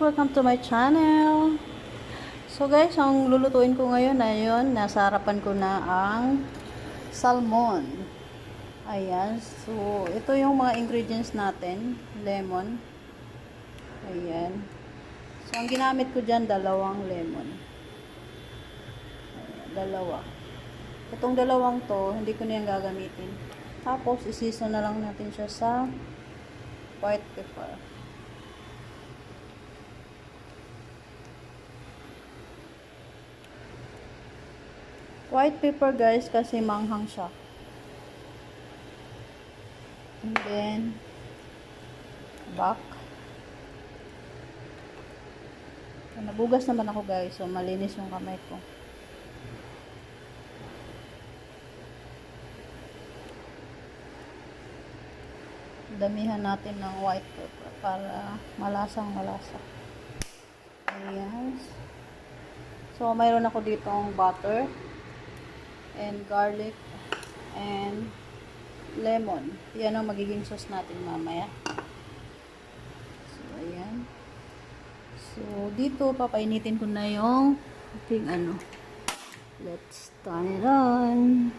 welcome to my channel. So guys, ang lulutuin ko ngayon ay yun, nasa harapan ko na ang salmon. Ayan, so ito yung mga ingredients natin. Lemon. Ayan. So ang ginamit ko dyan, dalawang lemon. Ayan, dalawa. Itong dalawang to, hindi ko na yan gagamitin. Tapos, isiso na lang natin siya sa white pepper. White pepper guys, kasi manghang siya. And then, back. Nabugas naman ako guys, so malinis yung kamay ko. Damihan natin ng white pepper para malasang malasa. Ayan. So, mayroon ako ditong butter and garlic and lemon. Yan ang magiging sauce natin mamaya. So, ayan. So, dito papainitin ko na yung ating Let's turn it on.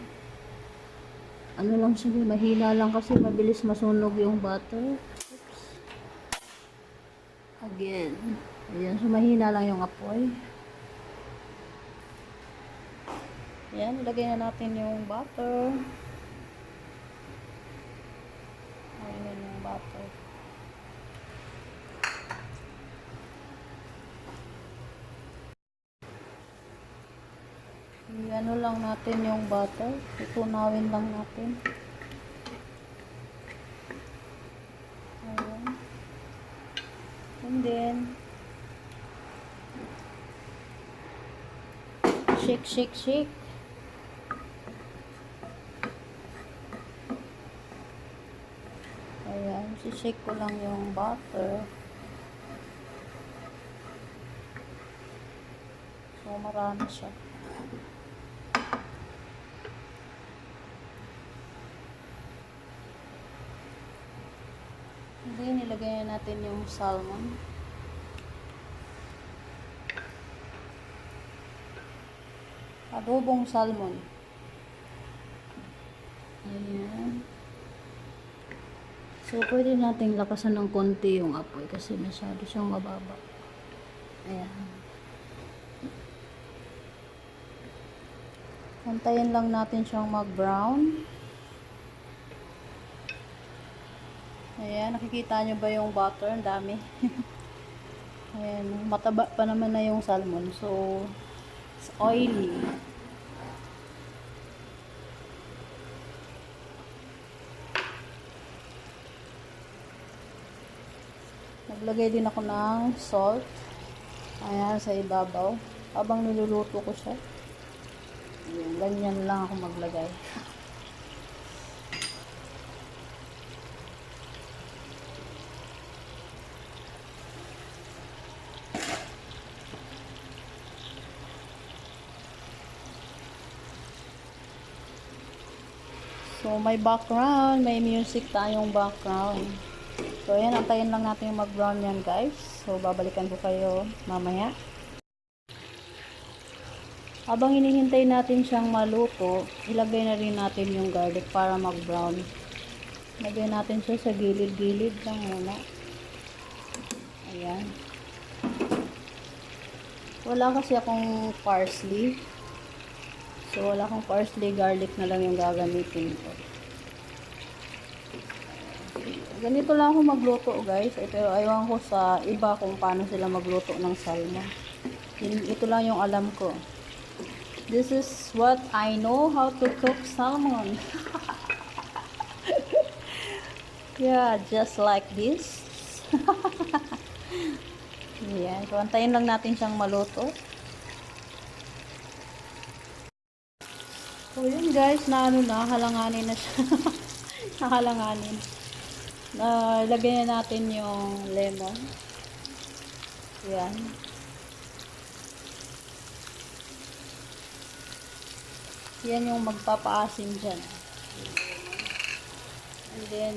Ano lang siya, mahina lang kasi mabilis masunog yung butter. Oops. Again. Ayan, so mahina lang yung apoy. Ayan, ilagay na natin yung butter. Ayan yung butter. Ano lang natin yung butter. Itunawin lang natin. Ayan. And then, shake, shake, shake. Ayan, shake ko lang yung butter. So, marami siya. Then, nilagay na natin yung salmon. Adobong salmon. Ayan. So, pwede natin lakasan ng konti yung apoy kasi masyado siyang mababa. Ayan. Antayin lang natin siyang mag-brown. Ayan, nakikita nyo ba yung butter? Ang dami. Ayan, mataba pa naman na yung salmon. So, it's oily. Naglagay din ako ng salt. Ayan, sa ibabaw. Habang niluluto ko siya. Ayan, ganyan lang ako maglagay. So, may background, may music tayong background. So, ayan, antayin lang natin yung mag-brown yan, guys. So, babalikan ko kayo mamaya. Habang hinihintay natin siyang maluto, ilagay na rin natin yung garlic para mag-brown. Ilagay natin siya sa gilid-gilid lang muna. Ayan. Wala kasi akong parsley. So, wala akong parsley, garlic na lang yung gagamitin ko. Ganito lang ako magluto, guys. Ito, ayaw ko sa iba kung paano sila magluto ng salmon. Ito lang yung alam ko. This is what I know how to cook salmon. Yeah, just like this. Yan. So, antayin lang natin siyang maluto. So, yun guys, halanganin na siya. Nahalanganin. Lagyan na natin yung lemon. Yan. Yan yung magpapaasim dyan. And then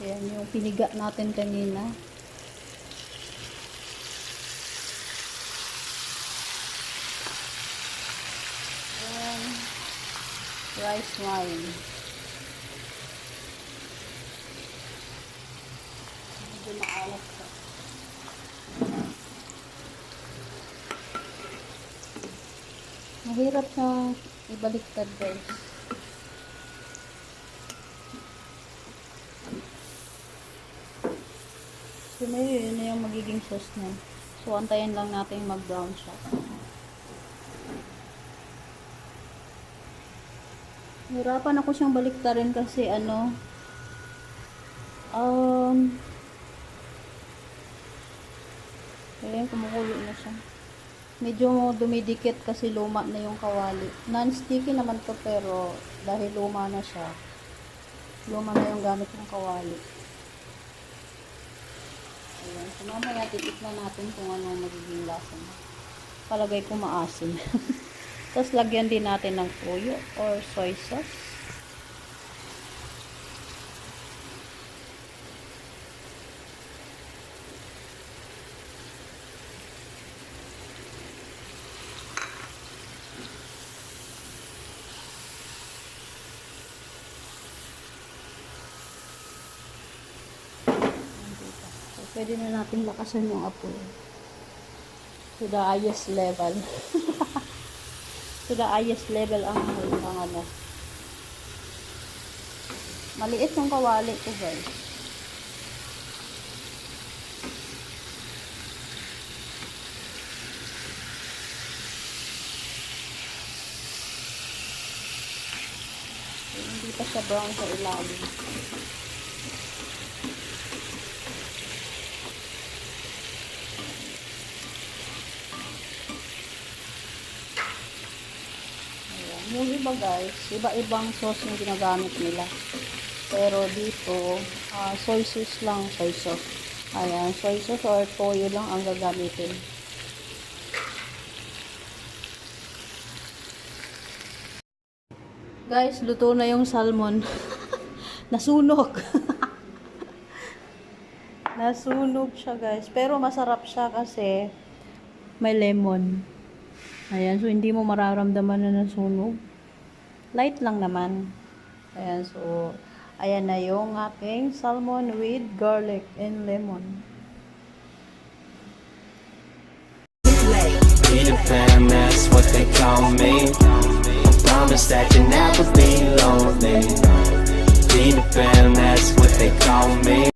yung piniga natin kanina. rice wine. Medyo maalat siya. Mahirap siyang ibaliktad, guys. So, yun na yung magiging sauce niya. So, antayin lang natin mag-brown siya. Hirapan ako siyang baliktarin kasi ayan, kumukulo na siya. Medyo dumidikit kasi luma na yung kawali. Non-sticky naman to pero dahil luma na siya, luma na yung gamit ng kawali. Ayan. So, mamaya titikman natin kung ano magiging lasa niya. Palagay ko maasim. Tapos, lagyan din natin ng toyo or soy sauce. Pwede na natin lakasan yung apoy to the highest level. To the highest level ang ano. Maliit yung kawali ko, guys. Hindi pa siya brown sa ilalim. Yung iba, guys, iba-ibang sauce yung ginagamit nila. Pero dito, soy sauce lang, soy sauce. Ayan, soy sauce or toyo lang ang gagamitin. Guys, luto na yung salmon. Nasunog. Nasunog siya, guys. Pero masarap siya kasi may lemon. Ayan, so hindi mo mararamdaman na nasunog. Light lang naman. Ayan, so ayan na yung ating salmon with garlic and lemon. Peter Pan, that's what they call me. I promise that you'll never be lonely. Peter Pan, that's what they call me.